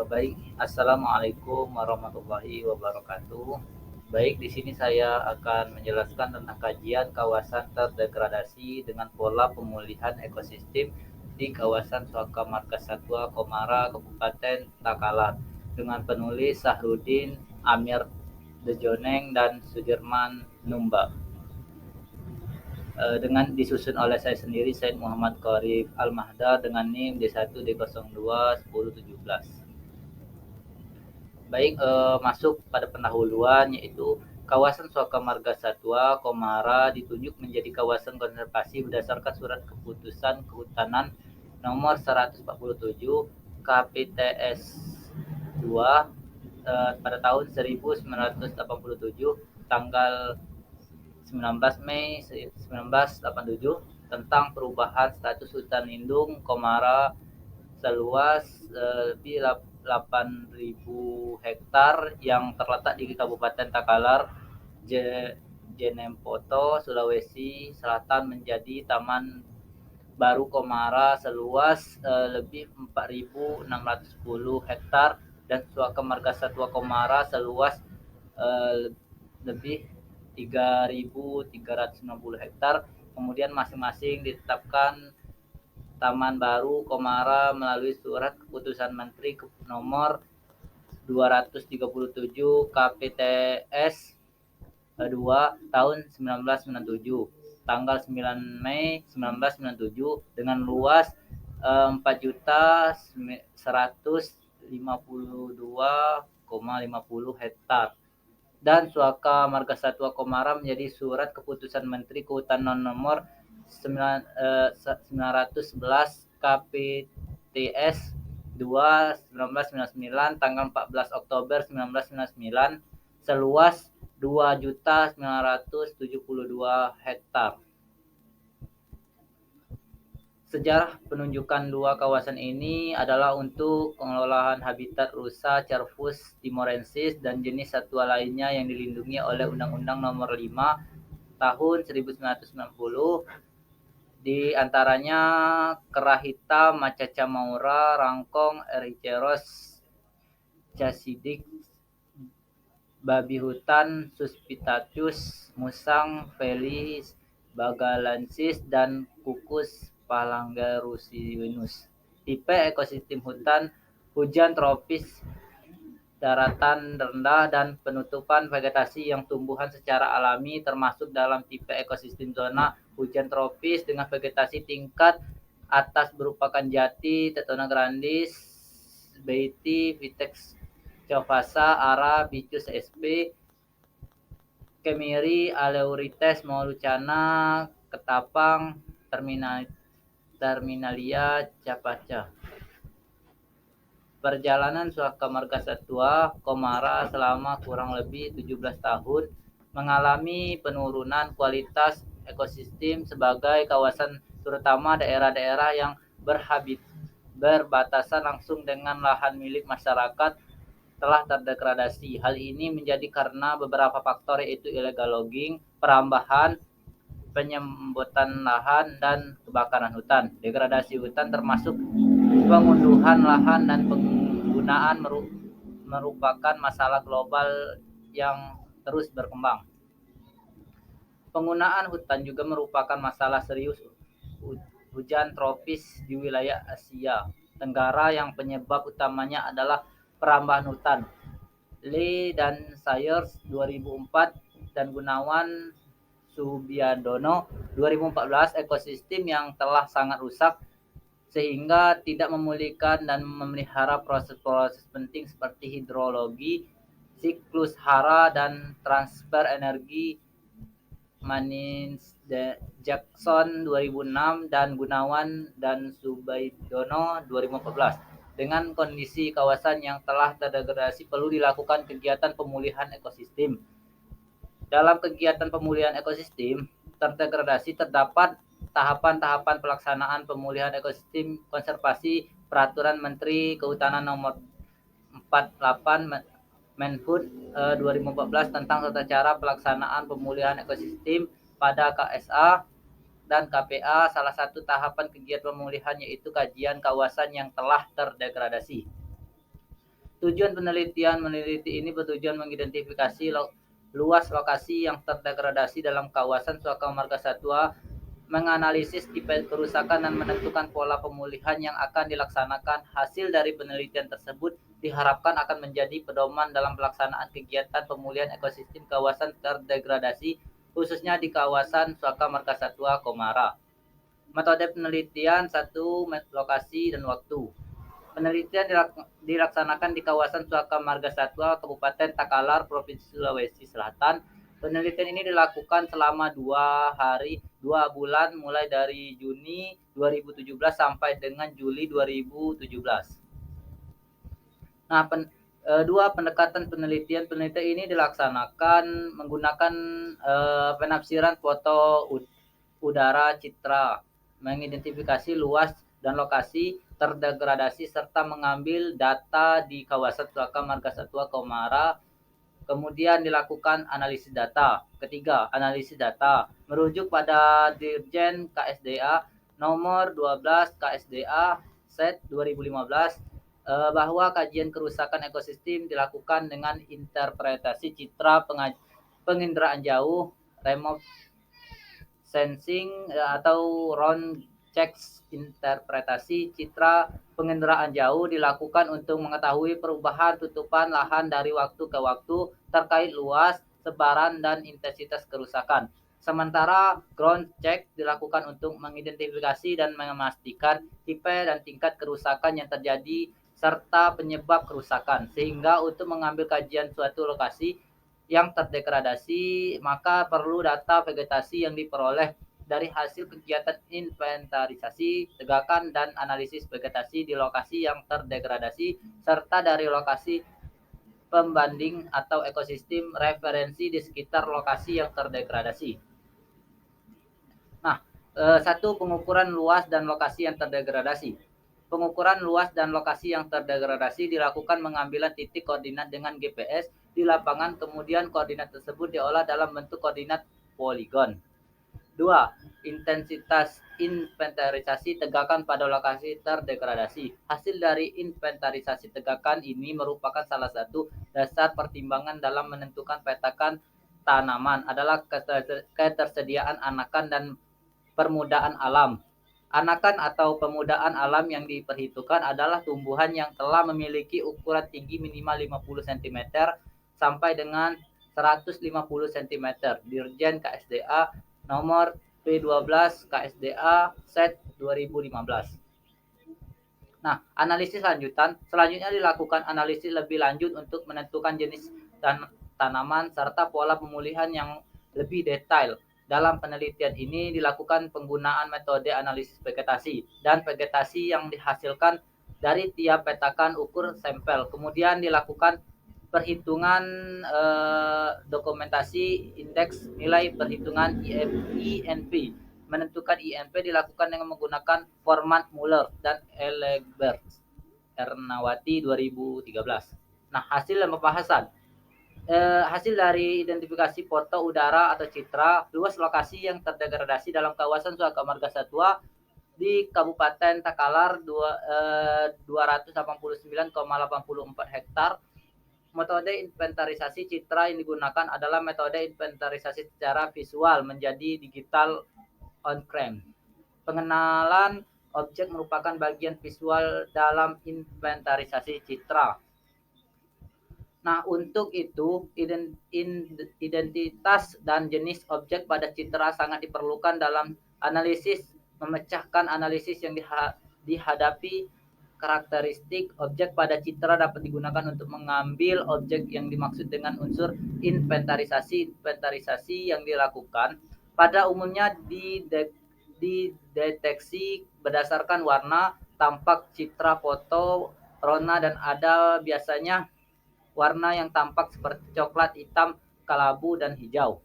Baik, assalamualaikum warahmatullahi wabarakatuh. Baik, di sini saya akan menjelaskan tentang kajian kawasan terdegradasi dengan pola pemulihan ekosistem di kawasan Suaka Marga Satwa Komara, Kabupaten Takalar, dengan penulis Sahrudin Amir Dejoneng dan Sudirman Numba. Dengan disusun oleh saya sendiri, Said Muhammad Qorib Al-Mahdar dengan NIM D1 D02 1017. Baik, masuk pada pendahuluan yaitu kawasan Suaka Marga Satwa Komara ditunjuk menjadi kawasan konservasi berdasarkan Surat Keputusan Kehutanan Nomor 147 KPTS 2 pada tahun 1987 tanggal 19 Mei 1987 tentang perubahan status hutan lindung Komara seluas lebih 8.000 hektar yang terletak di Kabupaten Takalar, Jenempoto, Sulawesi Selatan menjadi Taman Baru Komara seluas lebih 4.610 hektar dan Suaka Marga Satwa Komara seluas lebih 3.360 hektar. Kemudian masing-masing ditetapkan Taman Baru Komara melalui Surat Keputusan Menteri Nomor 237 KPTS 2 tahun 1997 tanggal 9 Mei 1997 dengan luas 4.152,50 hektar. Dan Suaka Marga Satwa Komara menjadi Surat Keputusan Menteri Kehutanan Nomor 911 KPTS 2 1999 tanggal 14 Oktober 1999 seluas 2.972 hektar. Sejarah penunjukan dua kawasan ini adalah untuk pengelolaan habitat rusa Cervus timorensis dan jenis satwa lainnya yang dilindungi oleh Undang-Undang Nomor 5 Tahun 1990, di antaranya kera hitam, macaca maura, rangkong, Ericeros chasidik, babi hutan Suspitatus, musang Felis bagalensis, dan kukus Phalangerusinus. Tipe ekosistem hutan hujan tropis daratan rendah dan penutupan vegetasi yang tumbuhan secara alami termasuk dalam tipe ekosistem zona hujan tropis dengan vegetasi tingkat atas berupa jati, Tetona grandis, Beiti, Vitex Covasa, Ara, Bicus sp, Kemiri, Aleurites maulucana, Ketapang, Terminalia capaca. Perjalanan Suaka Marga Satwa Komara selama kurang lebih 17 tahun mengalami penurunan kualitas ekosistem sebagai kawasan terutama daerah-daerah yang berbatasan langsung dengan lahan milik masyarakat telah terdegradasi. Hal ini menjadi karena beberapa faktor yaitu illegal logging, perambahan, penyembutan lahan, dan kebakaran hutan. Degradasi hutan termasuk pengunduhan lahan dan penggunaan merupakan masalah global yang terus berkembang. Penggunaan hutan juga merupakan masalah serius hujan tropis di wilayah Asia Tenggara yang penyebab utamanya adalah perambahan hutan. Lee dan Sayers 2004 dan Gunawan Subiandono 2014 ekosistem yang telah sangat rusak sehingga tidak memulihkan dan memelihara proses-proses penting seperti hidrologi, siklus hara, dan transfer energi. Manins Jackson 2006 dan Gunawan dan Subaidono 2014. Dengan kondisi kawasan yang telah terdegradasi perlu dilakukan kegiatan pemulihan ekosistem. Dalam kegiatan pemulihan ekosistem terdegradasi terdapat tahapan-tahapan pelaksanaan pemulihan ekosistem konservasi Peraturan Menteri Kehutanan Nomor 48 Menhub 2014 tentang tata cara pelaksanaan pemulihan ekosistem pada KSA dan KPA. Salah satu tahapan kegiatan pemulihan yaitu kajian kawasan yang telah terdegradasi. Tujuan penelitian meneliti ini bertujuan mengidentifikasi luas lokasi yang terdegradasi dalam kawasan suaka marga satwa, menganalisis tipe kerusakan dan menentukan pola pemulihan yang akan dilaksanakan. Hasil dari penelitian tersebut diharapkan akan menjadi pedoman dalam pelaksanaan kegiatan pemulihan ekosistem kawasan terdegradasi, khususnya di kawasan suaka marga satwa Komara. Metode penelitian: 1. Lokasi dan waktu. Penelitian dilaksanakan di kawasan Suaka Marga Satwa, Kabupaten Takalar, Provinsi Sulawesi Selatan. Penelitian ini dilakukan selama 2 bulan, mulai dari Juni 2017 sampai dengan Juli 2017. Nah, pendekatan penelitian. Penelitian ini dilaksanakan menggunakan penafsiran foto udara citra, mengidentifikasi luas dan lokasi terdegradasi serta mengambil data di kawasan Suaka Marga Satwa Komara. Kemudian dilakukan analisis data. Ketiga, analisis data merujuk pada Dirjen KSDA nomor 12 KSDA Set 2015, bahwa kajian kerusakan ekosistem dilakukan dengan interpretasi citra penginderaan jauh, remote sensing atau round checks. Interpretasi citra penginderaan jauh dilakukan untuk mengetahui perubahan tutupan lahan dari waktu ke waktu terkait luas, sebaran, dan intensitas kerusakan. Sementara ground check dilakukan untuk mengidentifikasi dan memastikan tipe dan tingkat kerusakan yang terjadi serta penyebab kerusakan. Sehingga untuk mengambil kajian suatu lokasi yang terdegradasi, maka perlu data vegetasi yang diperoleh dari hasil kegiatan inventarisasi, tegakan, dan analisis vegetasi di lokasi yang terdegradasi, serta dari lokasi pembanding atau ekosistem referensi di sekitar lokasi yang terdegradasi. Nah, 1. Pengukuran luas dan lokasi yang terdegradasi. Pengukuran luas dan lokasi yang terdegradasi dilakukan mengambilan titik koordinat dengan GPS di lapangan, kemudian koordinat tersebut diolah dalam bentuk koordinat poligon. 2. Intensitas inventarisasi tegakan pada lokasi terdegradasi. Hasil dari inventarisasi tegakan ini merupakan salah satu dasar pertimbangan dalam menentukan petakan tanaman adalah ketersediaan anakan dan permudaan alam. Anakan atau pemudaan alam yang diperhitungkan adalah tumbuhan yang telah memiliki ukuran tinggi minimal 50 cm sampai dengan 150 cm. Dirjen KSDA nomor P12 KSDA Set 2015. Nah, analisis selanjutnya dilakukan analisis lebih lanjut untuk menentukan jenis tanaman serta pola pemulihan yang lebih detail. Dalam penelitian ini dilakukan penggunaan metode analisis vegetasi dan vegetasi yang dihasilkan dari tiap petakan ukur sampel. Kemudian dilakukan perhitungan dokumentasi indeks nilai perhitungan INP. Menentukan INP dilakukan dengan menggunakan format Muller dan Elegberg Ernawati 2013. Nah, hasil dan pembahasan. Hasil dari identifikasi foto udara atau citra luas lokasi yang terdegradasi dalam kawasan Suaka Marga Satwa di Kabupaten Takalar 289,84 hektar. Metode inventarisasi citra yang digunakan adalah metode inventarisasi secara visual menjadi digital on-frame. Pengenalan objek merupakan bagian visual dalam inventarisasi citra. Nah, untuk itu identitas dan jenis objek pada citra sangat diperlukan dalam analisis. Memecahkan analisis yang dihadapi karakteristik objek pada citra dapat digunakan untuk mengambil objek yang dimaksud dengan unsur inventarisasi. Inventarisasi yang dilakukan pada umumnya dideteksi berdasarkan warna, tampak citra foto, rona, dan ada biasanya warna yang tampak seperti coklat, hitam, kelabu, dan hijau.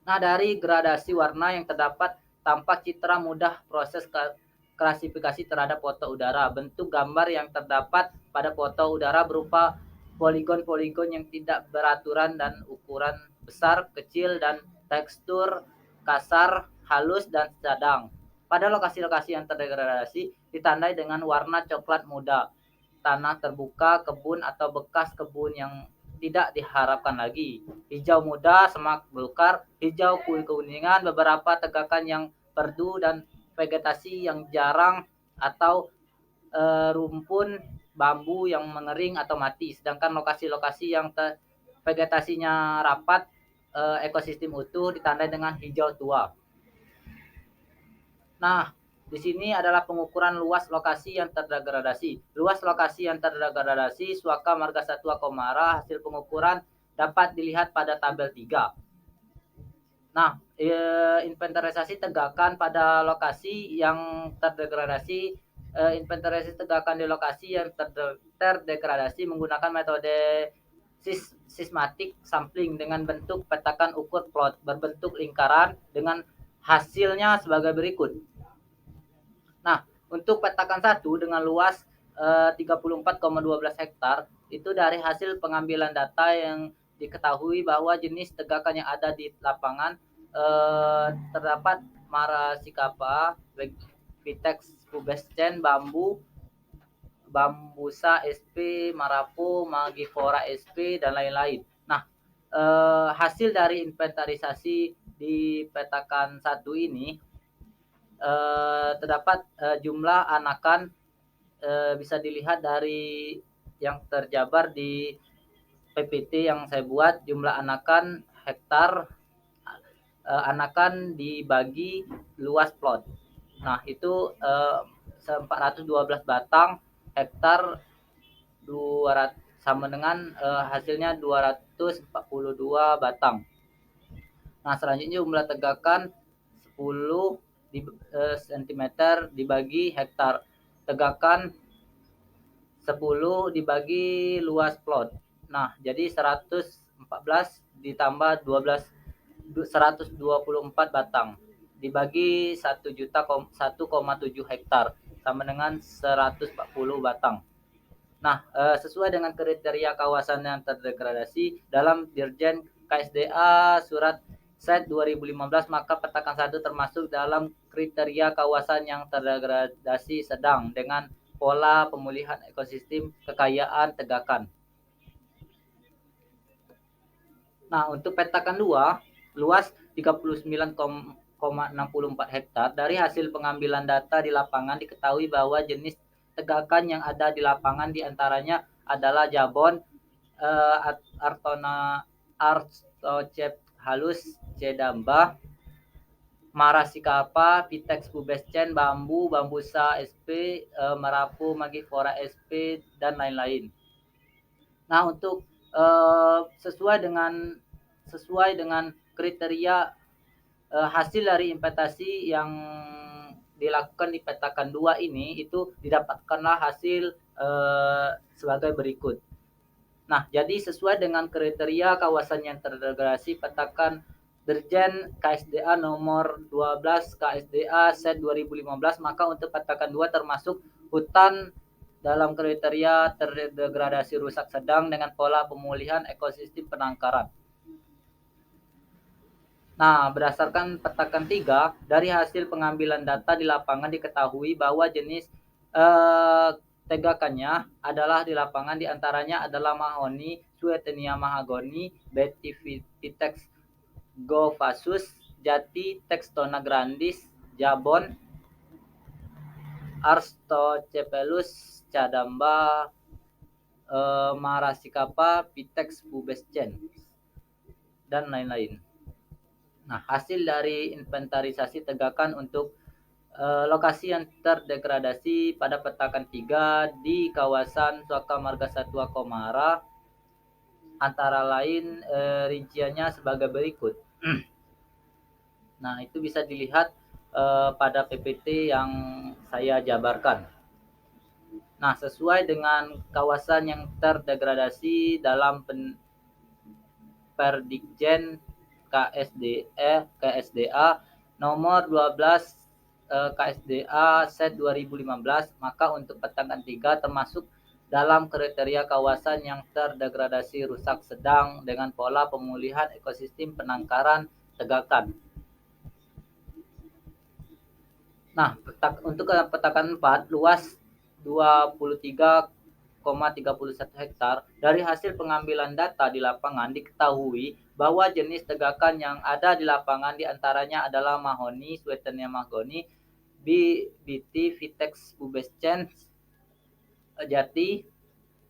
Nah, dari gradasi warna yang terdapat, tampak citra mudah proses klasifikasi terhadap foto udara. Bentuk gambar yang terdapat pada foto udara berupa poligon-poligon yang tidak beraturan dan ukuran besar, kecil, dan tekstur kasar, halus, dan sedang. Pada lokasi-lokasi yang terdegradasi ditandai dengan warna coklat muda. tanah terbuka, kebun atau bekas kebun yang tidak diharapkan lagi. Hijau muda, semak belukar, hijau kuning-kuningan, beberapa tegakan yang perdu dan vegetasi yang jarang atau rumpun bambu yang mengering atau mati. Sedangkan lokasi-lokasi yang vegetasinya rapat, ekosistem utuh ditandai dengan hijau tua. Nah, di sini adalah pengukuran luas lokasi yang terdegradasi. Luas lokasi yang terdegradasi Suaka Marga Satwa Komara hasil pengukuran dapat dilihat pada tabel 3. Nah, inventarisasi tegakan pada lokasi yang terdegradasi, inventarisasi tegakan di lokasi yang terdegradasi menggunakan metode sistematik sampling dengan bentuk petakan ukur plot berbentuk lingkaran dengan hasilnya sebagai berikut. Nah, untuk petakan 1 dengan luas 34,12 hektar itu dari hasil pengambilan data yang diketahui bahwa jenis tegakan yang ada di lapangan terdapat Maracicapa, Vitex pubescens, Bambusa sp, Marapo, Magifora sp, dan lain-lain. Nah, hasil dari inventarisasi di petakan 1 ini terdapat jumlah anakan bisa dilihat dari yang terjabar di PPT yang saya buat. Jumlah anakan hektar, anakan dibagi luas plot. Nah, itu 412 batang hektar 200 sama dengan hasilnya 242 batang. Nah, selanjutnya jumlah tegakan 10 cm dibagi hektar. Tegakan 10 dibagi luas plot. Nah, jadi 114 ditambah 12 124 batang dibagi 1,7 hektar sama dengan 140 batang. Nah, sesuai dengan kriteria kawasan yang terdegradasi dalam Dirjen KSDA Surat Set 2015, maka petakan 1 termasuk dalam kriteria kawasan yang terdegradasi sedang dengan pola pemulihan ekosistem kekayaan tegakan. Nah, untuk petakan 2, luas 39,64 hektar, dari hasil pengambilan data di lapangan diketahui bahwa jenis tegakan yang ada di lapangan diantaranya adalah jabon, Artocephalus cedamba, Maracicapa, Vitex pubescens, Bambusa sp, Marapo, Magifora sp, dan lain-lain. Nah, untuk sesuai dengan kriteria hasil dari investasi yang dilakukan di petakan 2 ini, itu didapatkanlah hasil sebagai berikut. Nah, jadi sesuai dengan kriteria kawasan yang terdegradasi petakan Dirjen KSDA nomor 12 KSDA Set 2015, maka untuk petakan 2 termasuk hutan dalam kriteria terdegradasi rusak sedang dengan pola pemulihan ekosistem penangkaran. Nah, berdasarkan petakan 3, dari hasil pengambilan data di lapangan diketahui bahwa jenis tegakannya adalah di lapangan diantaranya adalah mahoni, Swietenia mahagoni, Vitex govasus, Jati, Textona grandis, Jabon, Artocephalus cadamba, Maracicapa, Vitex pubescens, dan lain-lain. Nah, hasil dari inventarisasi tegakan untuk lokasi yang terdegradasi pada petakan 3 di kawasan Suaka Marga Satwa Komara antara lain rinciannya sebagai berikut. Nah, itu bisa dilihat pada PPT yang saya jabarkan. Nah, sesuai dengan kawasan yang terdegradasi dalam Perdikjen KSDA nomor 12 KSDA Set 2015, maka untuk petakan 3 termasuk dalam kriteria kawasan yang terdegradasi rusak sedang dengan pola pemulihan ekosistem penangkaran tegakan. Nah, untuk petakan 4 luas 23,06 hektar. Dari hasil pengambilan data di lapangan diketahui bahwa jenis tegakan yang ada di lapangan diantaranya adalah mahoni, Sweetensia mahogany, BT, Vitex pubescens, Jati,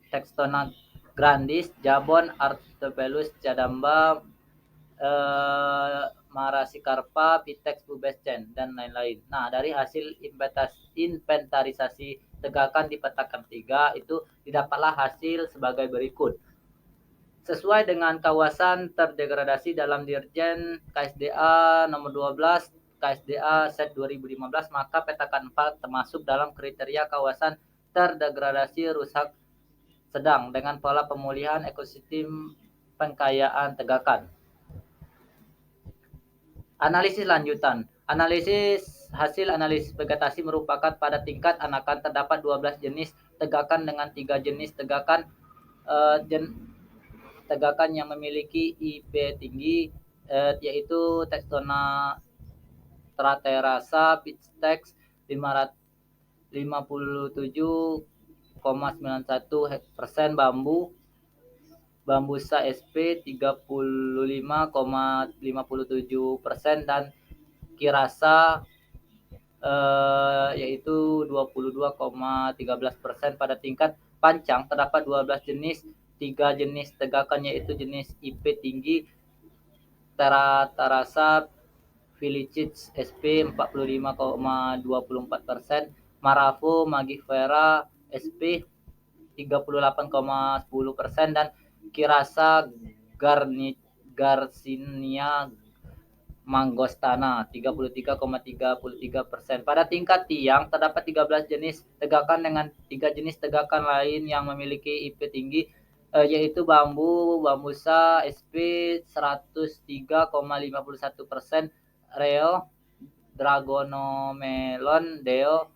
Textona grandis, Jabon, Artopelus cadamba, Marasicarpa, Vitex pubescens, dan lain-lain. Nah, dari hasil inventarisasi tegakan di petakan 3 itu didapatlah hasil sebagai berikut. Sesuai dengan kawasan terdegradasi dalam Dirjen KSDA nomor 12 KSDA Set 2015, maka petakan 4 termasuk dalam kriteria kawasan terdegradasi rusak sedang dengan pola pemulihan ekosistem pengkayaan tegakan. Analisis lanjutan. Hasil analisis vegetasi merupakan pada tingkat anakan terdapat 12 jenis tegakan dengan 3 jenis tegakan tegakan yang memiliki IP tinggi, yaitu Textona traterasa, Vitex 57,91%, Bambusa SP 35,57%, dan Kirasa yaitu 22,13%. Pada tingkat pancang terdapat 12 jenis, 3 jenis tegakan yaitu jenis IP tinggi Traterasa Filicis SP 45,24%, Maravo Magifera SP 38,10%, dan Kirasa Garcinia Mangostana 33,33%. Pada tingkat tiang terdapat 13 jenis tegakan dengan 3 jenis tegakan lain yang memiliki IP tinggi, yaitu Bambusa SP 103,51%, Reo Dragonomelon Deo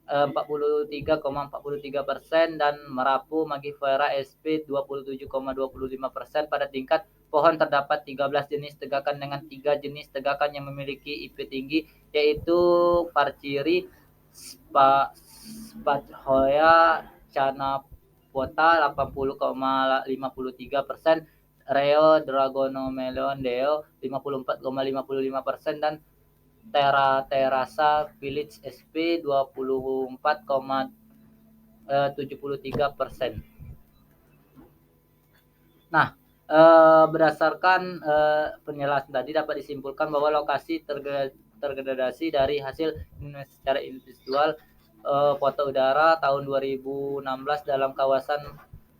43,43%, dan Merapu Magifera SP 27,25%. Pada tingkat pohon terdapat 13 jenis tegakan dengan 3 jenis tegakan yang memiliki IP tinggi, yaitu Farciri, Spathoya Chanapota 80,53%, Reo Dragonomelon Deo 54,55%, dan Traterasa Filicis SP 24,73%. Nah, berdasarkan penjelasan tadi dapat disimpulkan bahwa lokasi terdegradasi dari hasil secara individual foto udara tahun 2016 dalam kawasan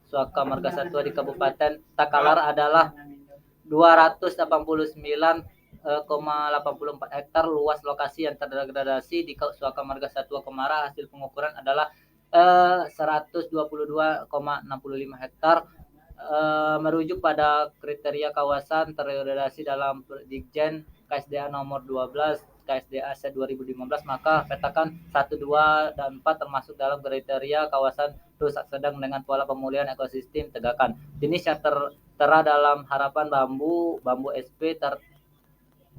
Suaka Marga Satwa di Kabupaten Takalar adalah 289,84 hektar. Luas lokasi yang terdegradasi di Suaka Marga Satwa Kemara hasil pengukuran adalah 122,65 hektar. Merujuk pada kriteria kawasan terdegradasi dalam Dirjen KSDA nomor 12 KSDA Set 2015, maka petakan 1, 2, dan 4 termasuk dalam kriteria kawasan rusak sedang dengan pola pemulihan ekosistem tegakan. Jenis yang tertera dalam harapan bambu SP,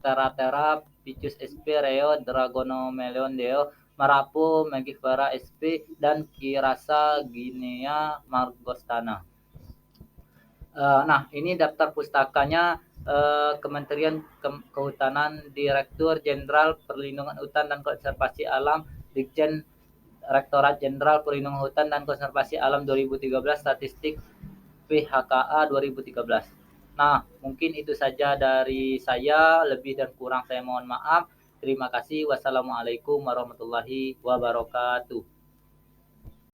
Teratera Picus SP, Reo Dragonomelon Deo, Marapo Magifera SP, dan Kirasa Guinea Margostana. Nah, ini daftar pustakanya Kementerian Kehutanan, Direktur Jenderal Perlindungan Hutan dan Konservasi Alam, Ditjen Rektorat Jenderal Perlindungan Hutan dan Konservasi Alam 2013, statistik PHKA 2013. Nah, mungkin itu saja dari saya, lebih dan kurang saya mohon maaf. Terima kasih. Wassalamualaikum warahmatullahi wabarakatuh.